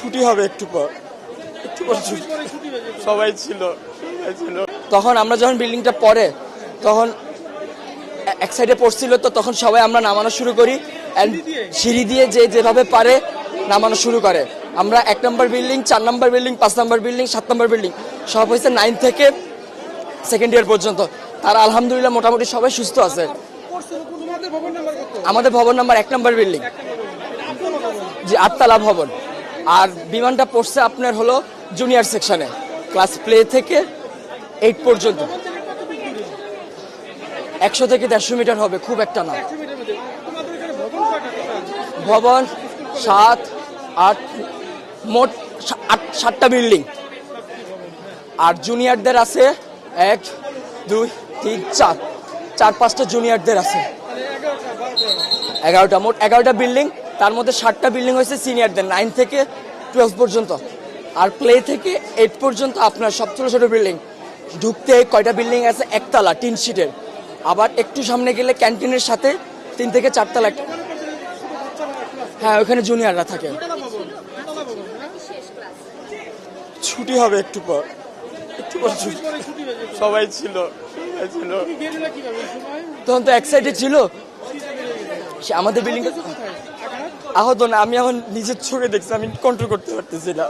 ছুটি হবে একটু পর ছুটি। সবাই ছিল। তখন আমরা যখন বিল্ডিংটা পড়ে তখন এক সাইডে পড়ছিল, তো তখন সবাই আমরা নামানো শুরু করি। সিঁড়ি দিয়ে যে যেভাবে পারে নামানো শুরু করে। আমরা 1 নম্বর বিল্ডিং, 4 নম্বর বিল্ডিং, 5 নম্বর বিল্ডিং, 7 নম্বর বিল্ডিং সব হয়েছে 9 থেকে সেকেন্ড ইয়ার পর্যন্ত। তারা আলহামদুলিল্লাহ মোটামুটি সবাই সুস্থ আছে। আমাদের ভবন নাম্বার 1 নম্বর বিল্ডিং, জি 8তলা ভবন। আর বিমানটা পড়ছে আপনার হলো জুনিয়র সেকশনে, ক্লাস প্লে থেকে 8 পর্যন্ত। 100 থেকে 150 মিটার হবে, খুব একটা না। ভবন 7, 8, মোট 7টা বিল্ডিং। আর জুনিয়রদের আছে 1, 2, 3, 4, 4-5টা জুনিয়রদের আছে। 11টা, মোট 11টা বিল্ডিং। তার মধ্যে 7টা বিল্ডিং হয়েছে সিনিয়রদের, 9 থেকে 12 পর্যন্ত। আর প্লে থেকে 8 পর্যন্ত আপনার সব ছোট ছোট বিল্ডিং। ঢুকতে কয়টা বিল্ডিং আছে, 1তলা টিন শিটের। আবার একটু সামনে গেলে ক্যান্টিনের সাথে 3 থেকে 4 তলা। হ্যাঁ, ওখানে জুনিয়ররা থাকে। ছুটি হবে একটু পর ছুটি। সবাই ছিল। তখন তো এক সাইডে ছিল আমাদের বিল্ডিং। আহত না, আমি এখন নিজের চোখে দেখছি, আমি কন্ট্রোল করতে পারতেছি না।